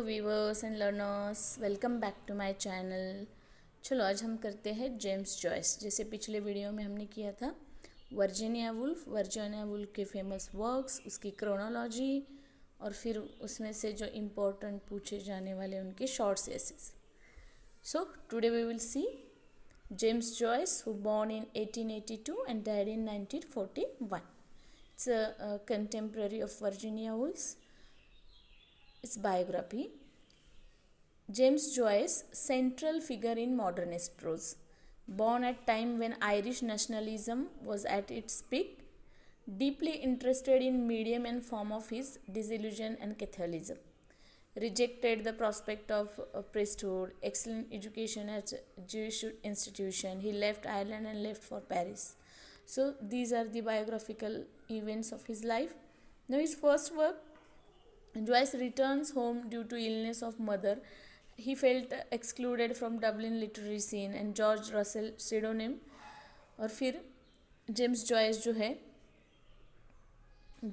Viewers and learners, welcome back to my channel. चलो आज हम करते हैं जेम्स जॉयस। जैसे पिछले वीडियो में हमने किया था वर्जीनिया वुल्फ के फेमस वर्क्स, उसकी क्रोनोलॉजी और फिर उसमें से जो इम्पोर्टेंट पूछे जाने वाले उनके shorts essays. So today we will see James Joyce, who born in 1882 and died in 1941. It's a contemporary of Virginia Woolf's. Its biography. James Joyce, central figure in modernist prose. Born at time when Irish nationalism was at its peak, deeply interested in medium and form of his disillusion and Catholicism. Rejected the prospect of priesthood, excellent education at Jewish institution. He left Ireland and left for Paris. So these are the biographical events of his life. Now his first work, Joyce returns home due to illness of mother. He felt excluded from Dublin literary scene and George Russell pseudonym. और फिर James Joyce जो है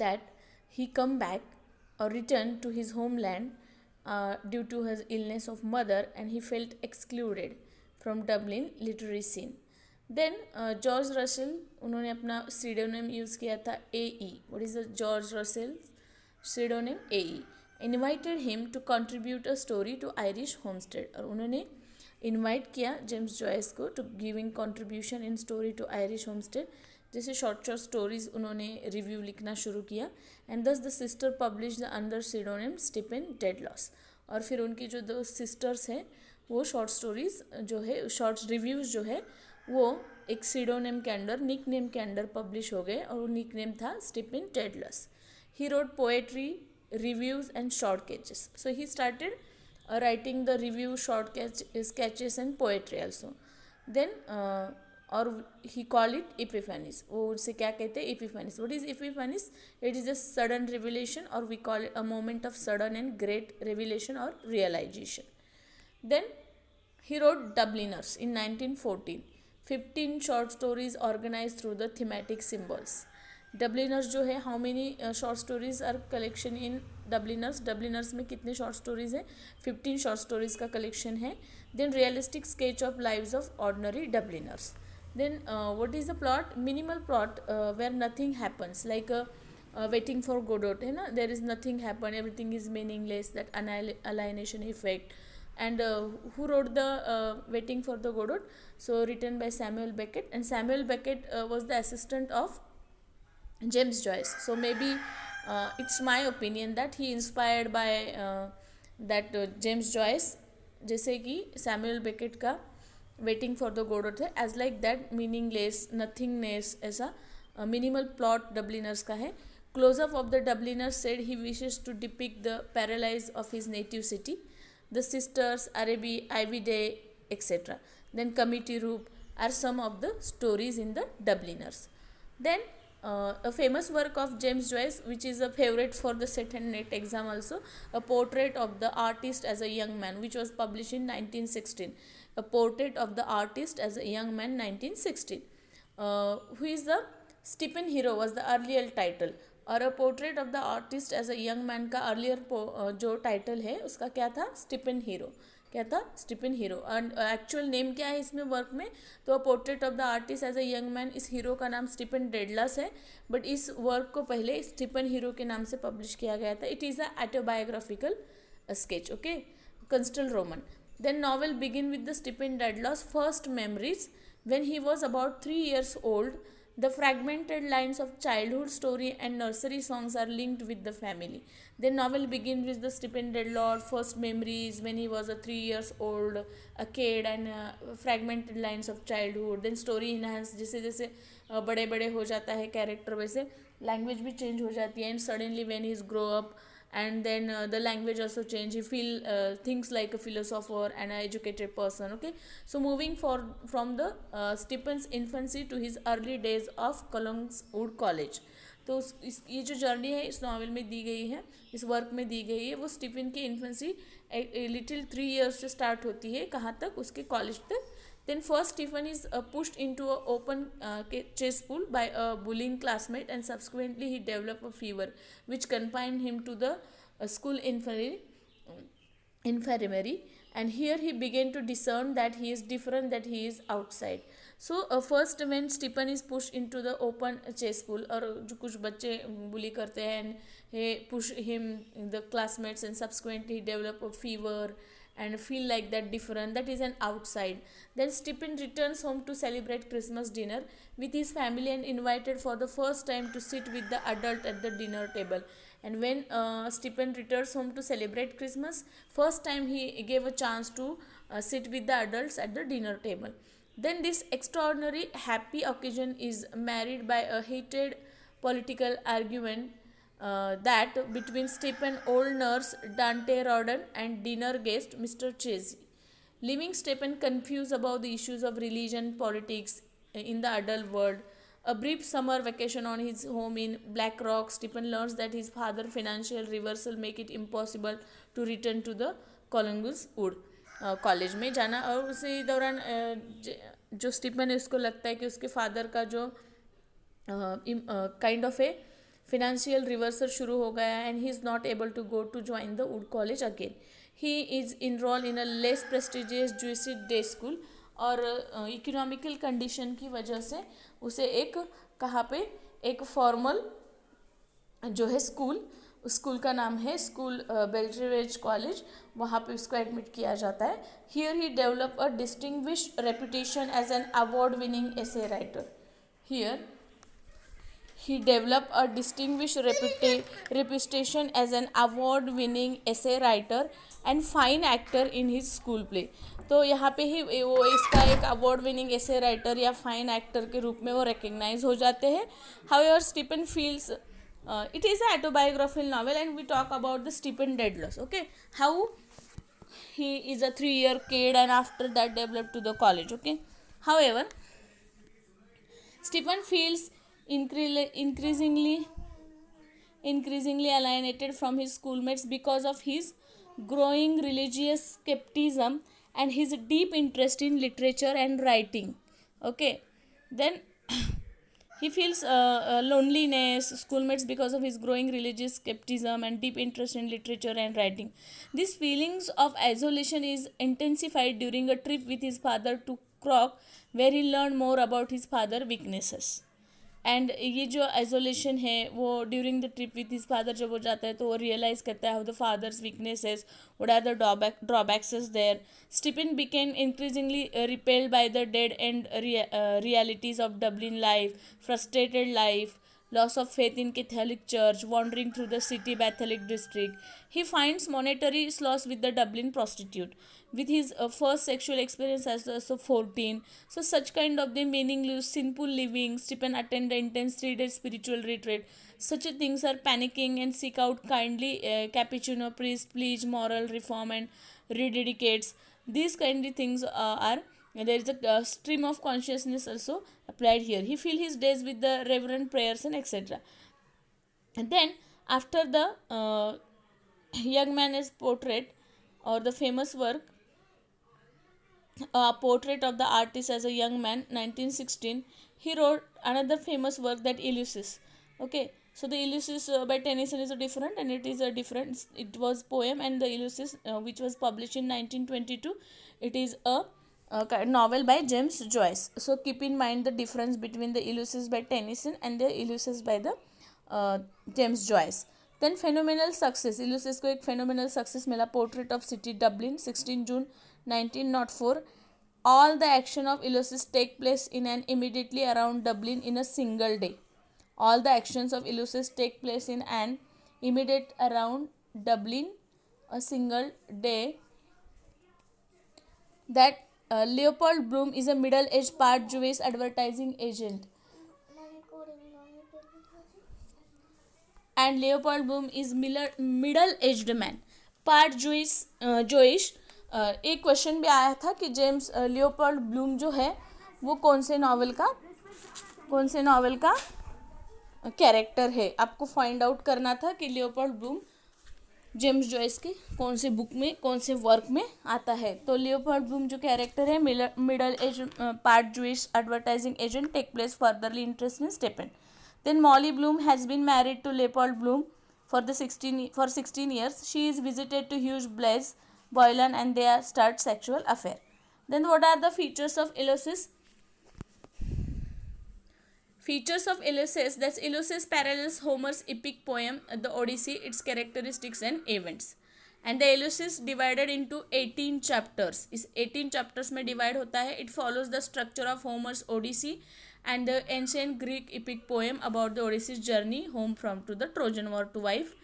that he come back or return to his homeland due to his illness of mother and he felt excluded from Dublin literary scene. Then George Russell उन्होंने अपना pseudonym use किया था A.E. What is the George Russell pseudonym? A.E. Invited him to contribute a story to Irish homestead. और उन्होंने invite किया James Joyce को to giving contribution in story to Irish homestead. जैसे short stories उन्होंने review लिखना शुरू किया and thus the sister publish the under pseudonym Stephen Daedalus. और फिर उनकी जो दो सिस्टर्स हैं वो शॉर्ट स्टोरीज जो है, शॉर्ट रिव्यूज़ जो है वो एक सीडोनेम के अंडर, निक नेम के अंडर पब्लिश हो गए और वो निक नेम था Stephen डेडलॉस. He wrote poetry, reviews and short sketches. So he started writing the review, short sketches and poetry also. Then और he called it epiphanies. वो उसे क्या कहते हैं? Epiphanies. What is epiphanies? It is a sudden revelation or we call it a moment of sudden and great revelation or realization. Then he wrote Dubliners in 1914. 15 short stories organized through the thematic symbols. Dubliners जो है, how many short stories are collection in Dubliners में कितने short stories हैं? 15 short stories का collection है. Then realistic sketch of lives of ordinary Dubliners. Then what is the plot? Minimal plot where nothing happens, like waiting for Godot है ना, there is nothing happen, everything is meaningless, that alienation effect. And who wrote the Waiting for the Godot? So written by Samuel Beckett, and Samuel Beckett was the assistant of James Joyce. So maybe it's my opinion that he inspired by that James Joyce. जैसे कि Samuel Beckett का waiting for the Godot है, as like that meaningless, nothingness, ऐसा minimal plot Dubliners का है. Closeup of the Dubliners said he wishes to depict the paralyse of his native city, the sisters, Araby, Ivy Day, etc. Then committee room are some of the stories in the Dubliners. Then a famous work of James Joyce, which is a favorite for the set and net exam also, a portrait of the artist as a young man, which was published in 1916. A portrait of the artist as a young man, 1916. Who is the Stephen Hero was the earlier title. और a portrait of the artist as a young man का earlier जो title है उसका क्या था? Stephen Hero. क्या था? Stephen Hero. And actual name क्या है इसमें वर्क में? तो a portrait of the artist as a young man, इस हीरो का नाम स्टीफन डेडलस है, बट इस वर्क को पहले स्टीफन हीरो के नाम से पब्लिश किया गया था. It is a autobiographical sketch. Okay, Constable Roman. Then novel begin with the Stephen Dedalus first memories when he was about 3 years old. The fragmented lines of childhood story and nursery songs are linked with the family. Then novel begins with the Stephen Dedalus first memories when he was a 3 years old, a kid, and fragmented lines of childhood. Then story enhance, जैसे जैसे बड़े बड़े हो जाता है character, वैसे language भी change हो जाती है. And suddenly when he grow up and then the language also change, he feel things like a philosopher and an educated person. Okay, so moving from the Stephen's infancy to his early days of Collingwood College. तो ये जो journey है इस novel में दी गई है, इस work में दी गई है, वो स्टीफन की इन्फेंसी लिटिल 3 years से स्टार्ट होती है, कहाँ तक? उसके कॉलेज तक. Then first Stephen is pushed into an open chess pool by a bullying classmate, and subsequently he developed a fever which confined him to the school infirmary. infirmary, and here he began to discern that he is different, that he is outside. So first when Stephen is pushed into the open chess pool, और जो कुछ बच्चे bully करते हैं and he push him in the classmates, and subsequently he develop a fever and feel like that different, that is an outside. Then Stephen returns home to celebrate Christmas dinner with his family and invited for the first time to sit with the adult at the dinner table. And when Stephen returns home to celebrate Christmas, first time he gave a chance to sit with the adults at the dinner table. Then this extraordinary happy occasion is married by a heated political argument that between Stephen old nurse Dante Rodden and dinner guest Mr. Chesney, leaving Stephen confused about the issues of religion, politics in the adult world. A brief summer vacation on his home in Black Rock, Stephen learns that his father's financial reversal make it impossible to return to the Collingwood Wood college में जाना. और उसी दौरान जो Stephen है उसको लगता है कि उसके फादर का जो kind of A financial reversal शुरू हो गया है, and he is not able to go to join the Wood College again. He is enrolled in a less prestigious Jewish day school, और इकोनॉमिकल कंडीशन की वजह से उसे एक कहाँ पे एक फॉर्मल जो है स्कूल, उस स्कूल का नाम है स्कूल बेल्ट्रेवेज कॉलेज, वहाँ पे उसको एडमिट किया जाता है. Here he develop a distinguished reputation as an award winning essay writer. Here he developed a distinguished reputation as an award-winning essay writer and fine actor in his school play. तो यहाँ पे ही वो इसका एक award winning essay writer या fine actor के रूप में वो रिकग्नाइज हो जाते हैं. However Stephen feels it is an autobiographical novel, and we talk about the Stephen Dedalus. Okay, how he is a 3-year kid and after that developed to the college. Okay, however, Stephen feels increasingly alienated from his schoolmates because of his growing religious skepticism and his deep interest in literature and writing. Okay, then he feels loneliness, schoolmates, because of his growing religious skepticism and deep interest in literature and writing. These feelings of isolation is intensified during a trip with his father to Croc, where he learned more about his father's weaknesses. And ये जो isolation है वो during the trip with his father जब हो जाता है तो वो रियलाइज़ करता है how the father's weaknesses, what are the drawbacks is there. Stephen became increasingly repelled by the dead and realities of Dublin life, frustrated life, loss of faith in Catholic Church, wandering through the city Catholic district. He finds monetary solace with the Dublin prostitute. With his first sexual experience as 14, so such kind of the meaningless, sinful living, Stephen attend the intense 3-day spiritual retreat. Such things are panicking and seek out kindly cappuccino priest, please moral reform and rededicates. These kind of things are there is a stream of consciousness also applied here. He fill his days with the reverent prayers and etc. And then after the young man's portrait or the famous work, portrait of the artist as a young man 1916, he wrote another famous work, that Ulysses. Okay, so the Ulysses by Tennyson is a different, and it is a different, it was poem, and the Ulysses which was published in 1922, it is a novel by James Joyce. So keep in mind the difference between the Ulysses by Tennyson and the Ulysses by the James Joyce. Then phenomenal success, Ulysses को एक phenomenal success मिला. Portrait of City Dublin 16 June 1904. All the action of Ulysses take place in and immediately around Dublin in a single day. All the actions of Ulysses take place in and immediate around Dublin a single day. That Leopold Bloom is a middle-aged part Jewish advertising agent. And Leopold Bloom is middle-aged man. Part Jewish. एक question भी आया था कि James Leopold Bloom जो है वो कौन से नॉवेल का कैरेक्टर है. आपको फाइंड आउट करना था कि लियोपोल्ड ब्लूम जेम्स जॉयस की कौन से बुक में, कौन से वर्क में आता है. तो लियोपोल्ड ब्लूम जो कैरेक्टर है middle age part Jewish advertising agent, take place furtherly interest in Stephen. Then Molly Bloom has been married to Leopold Bloom for 16 years. She is visited to Hughes Blaise Boylan and they start sexual affair. Then what are the features of Ulysses? Features of Ulysses, that's Ulysses parallels Homer's epic poem The Odyssey, its characteristics and events. And the Ulysses divided into 18 chapters. इस 18 chapters में divide होता है. It follows the structure of Homer's Odyssey and the ancient Greek epic poem about the Odyssey's journey home from to the Trojan War to wife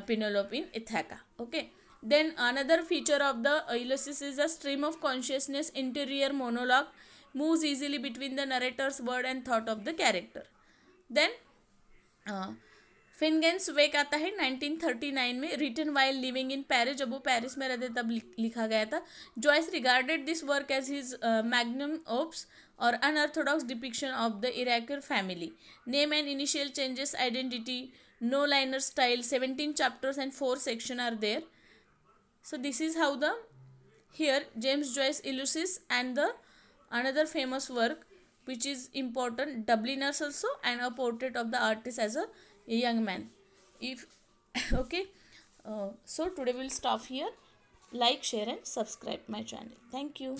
Penelope in Ithaca. Okay. Then another feature of the Ulysses is a stream of consciousness interior monologue, moves easily between the narrator's word and thought of the character. Then फिनगन्स वेक आता है 1939 में, written while living in Paris. जब वो Paris में रहते तब लिखा गया था. Joyce regarded this work as his magnum opus और unorthodox depiction of the Earwicker family. Name and initial changes identity, no liner style, 17 chapters and 4 sections are there. So this is how the here James Joyce Ulysses and the another famous work which is important, Dubliners also, and a portrait of the artist as a young man. If okay, so today we'll stop here. Like, share and subscribe my channel. Thank you.